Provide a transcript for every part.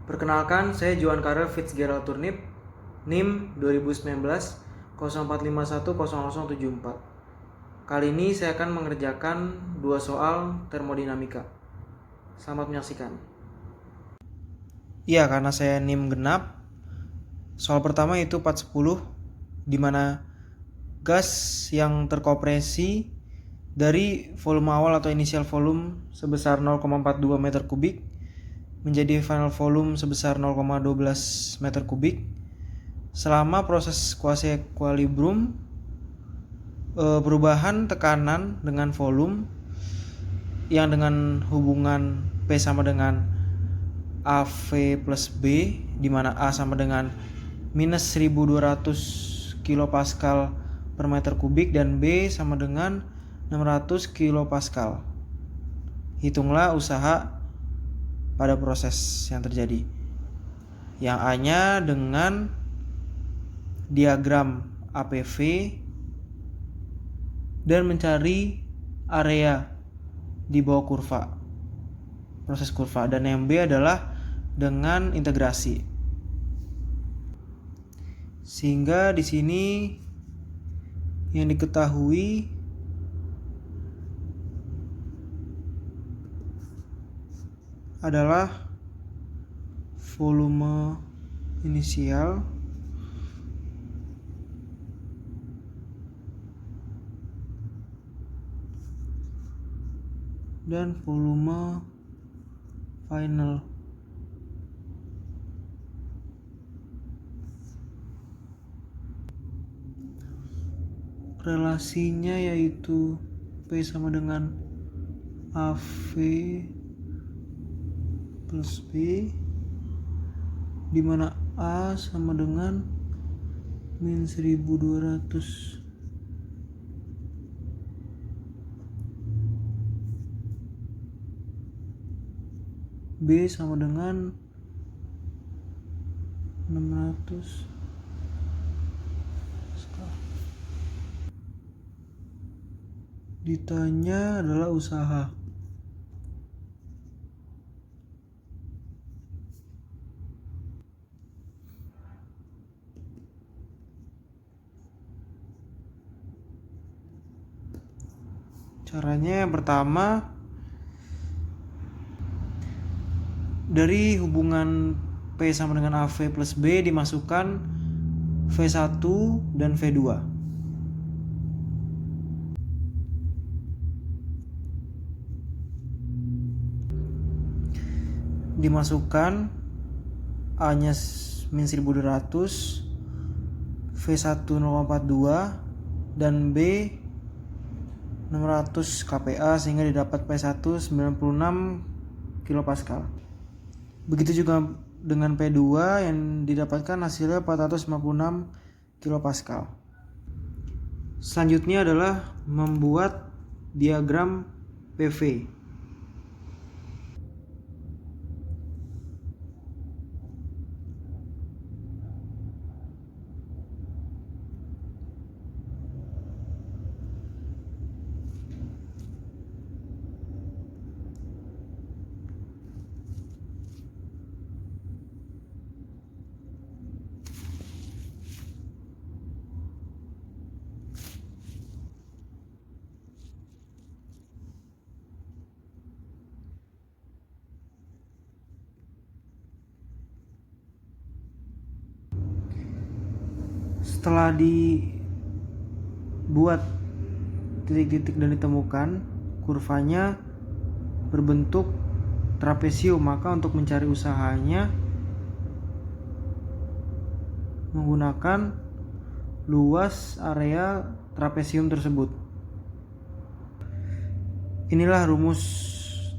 Perkenalkan, saya Johan Karel Fitzgerald Turnip, NIM 2019 04510074. Kali ini saya akan mengerjakan dua soal termodinamika. Selamat menyaksikan. Iya, karena saya NIM genap, soal pertama itu 410, di mana gas yang terkompresi dari volume awal atau initial volume sebesar 0,42 meter kubik menjadi final volume sebesar 0,12 meter kubik selama proses quasi equilibrium. Perubahan tekanan dengan volume yang dengan hubungan P sama dengan AV plus B, di mana A sama dengan minus 1200 kilopascal per meter kubik dan B sama dengan 600 kilopascal. Hitunglah usaha pada proses yang terjadi. Yang A-nya dengan diagram APV dan mencari area di bawah kurva, proses kurva, dan yang B adalah dengan integrasi. Sehingga di sini yang diketahui adalah volume inisial dan volume final. Relasinya yaitu P sama dengan AV plus B, di mana A sama dengan min 1200 B sama dengan 600. Ditanya adalah usaha. Caranya yang pertama, dari hubungan P sama dengan AV plus B dimasukkan V1 dan V2. Dimasukkan A-nya min 1200, V1 0,42 dan B 600 kPa, sehingga didapat P1 96 kilopascal. Begitu juga dengan P2 yang didapatkan hasilnya 456 kilopascal. Selanjutnya adalah membuat diagram PV. Setelah dibuat titik-titik dan ditemukan kurvanya berbentuk trapesium, maka untuk mencari usahanya menggunakan luas area trapesium tersebut. Inilah rumus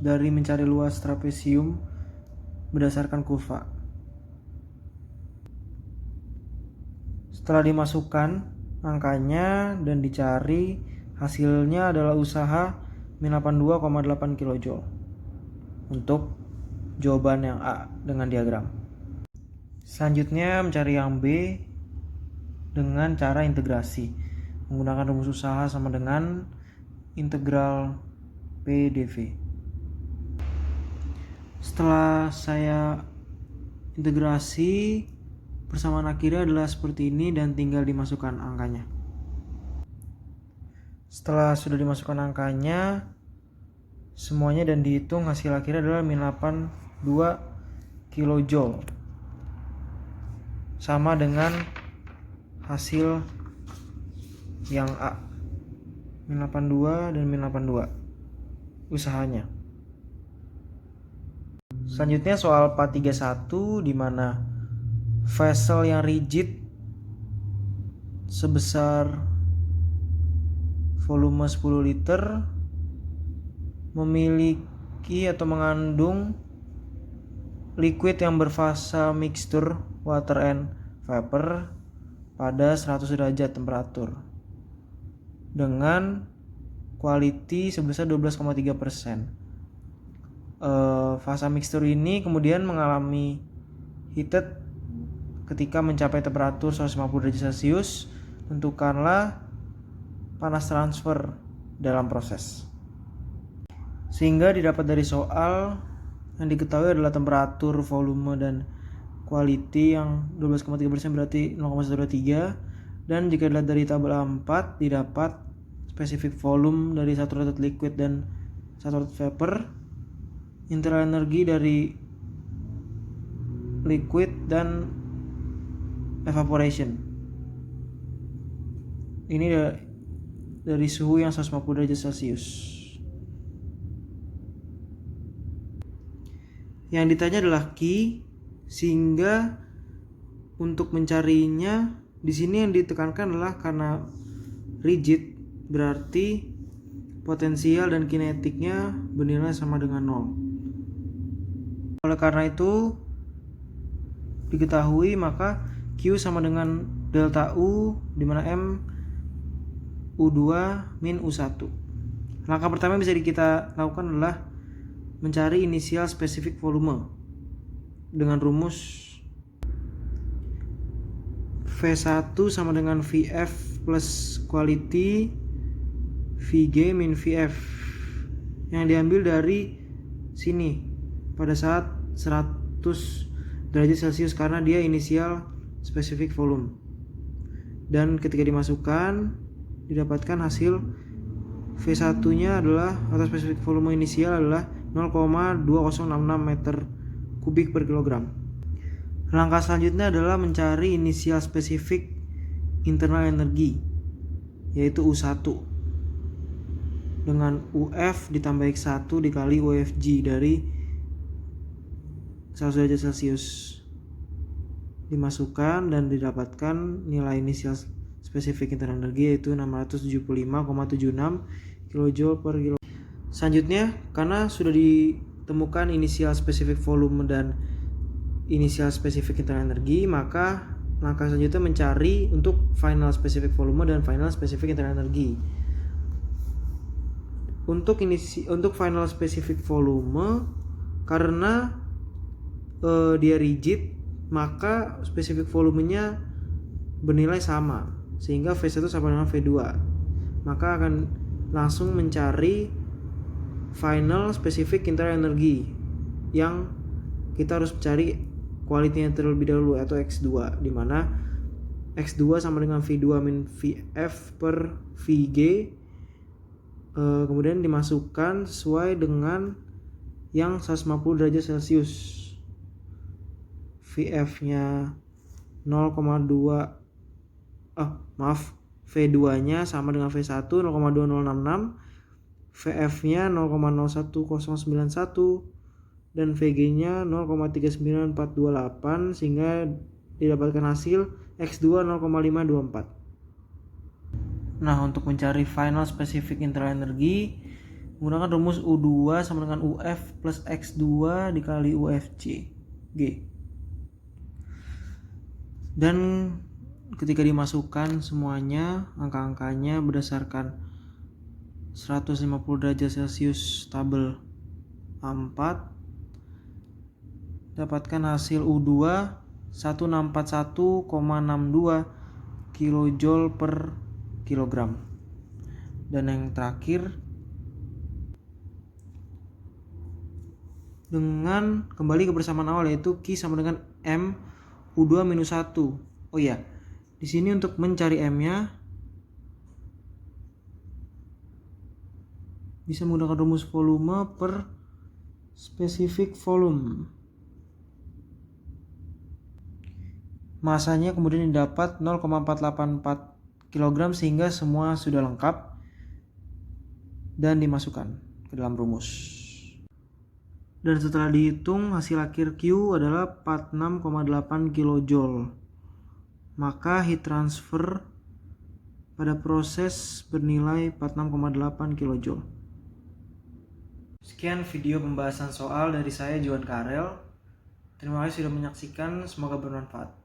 dari mencari luas trapesium berdasarkan kurva. Setelah dimasukkan angkanya dan dicari, hasilnya adalah usaha min 82,8 kJ untuk jawaban yang A dengan diagram. Selanjutnya mencari yang B dengan cara integrasi menggunakan rumus usaha sama dengan integral P dV. Setelah saya Integrasi persamaan akhirnya adalah seperti ini dan tinggal dimasukkan angkanya. Setelah sudah dimasukkan angkanya semuanya dan dihitung, hasil akhirnya adalah min 82 kilojoule, sama dengan hasil yang A, min 82 dan min 82 usahanya. Selanjutnya soal 431 di mana vessel yang rigid sebesar volume 10 liter memiliki atau mengandung liquid yang berfasa mixture water and vapor pada 100 derajat temperatur dengan quality sebesar 12,3%. Fasa mixture ini kemudian mengalami heated ketika mencapai temperatur 150 derajat Celcius. Tentukanlah panas transfer dalam proses. Sehingga didapat dari soal yang diketahui adalah temperatur, volume, dan quality yang 12,3% berarti 0,123. Dan jika dilihat dari tabel 4 didapat spesifik volume dari saturated liquid dan saturated vapor, internal energi dari liquid dan evaporation. Ini dari suhu yang 150 derajat Celcius. Yang ditanya adalah Q, sehingga untuk mencarinya di sini yang ditekankan adalah karena rigid berarti potensial dan kinetiknya bernilai sama dengan 0. Oleh karena itu diketahui maka Q sama dengan delta U di mana M U2 min U1. Langkah pertama yang bisa kita lakukan adalah mencari inisial spesifik volume dengan rumus V1 sama dengan VF plus quality VG min VF yang diambil dari sini pada saat 100 derajat Celcius karena dia inisial spesifik volume. Dan ketika dimasukkan didapatkan hasil V1 nya adalah atau spesifik volume inisial adalah 0,2066 meter kubik per kilogram. Langkah selanjutnya adalah mencari inisial spesifik internal energi yaitu U1 dengan UF ditambah X1 dikali UFG dari 100 derajat Celcius. Dimasukkan dan didapatkan nilai inisial spesifik internal energi yaitu 675,76 kJ per kilo. Selanjutnya, karena sudah ditemukan inisial spesifik volume dan inisial spesifik internal energi, maka langkah selanjutnya mencari untuk final spesifik volume dan final spesifik internal energi. Untuk final spesifik volume, karena dia rigid, maka spesifik volumenya bernilai sama, sehingga V1 sama dengan V2. Maka akan langsung mencari final spesifik internal energi yang kita harus cari quality-nya terlebih dahulu atau X2, di mana X2 sama dengan V2 min VF per VG. Kemudian dimasukkan sesuai dengan yang 150 derajat Celcius. VF-nya 0,2 V2-nya sama dengan V1 0,2066, VF-nya 0,01091 dan VG-nya 0,39428 sehingga didapatkan hasil X2 0,524. Nah, untuk mencari final specific internal energy menggunakan rumus U2 sama dengan UF plus X2 dikali UFC G. Dan ketika dimasukkan semuanya angka-angkanya berdasarkan 150 derajat Celcius tabel 4, dapatkan hasil U2 1641,62 kJ per kilogram. Dan yang terakhir dengan kembali ke persamaan awal, yaitu Q sama dengan M U2 minus 1. Oh iya, di sini untuk mencari M-nya bisa menggunakan rumus volume per spesifik volume. Masanya kemudian didapat 0,484 kg sehingga semua sudah lengkap dan dimasukkan ke dalam rumus. Dan setelah dihitung, hasil akhir Q adalah 46,8 kJ. Maka heat transfer pada proses bernilai 46,8 kJ. Sekian video pembahasan soal dari saya, Johan Karel. Terima kasih sudah menyaksikan, semoga bermanfaat.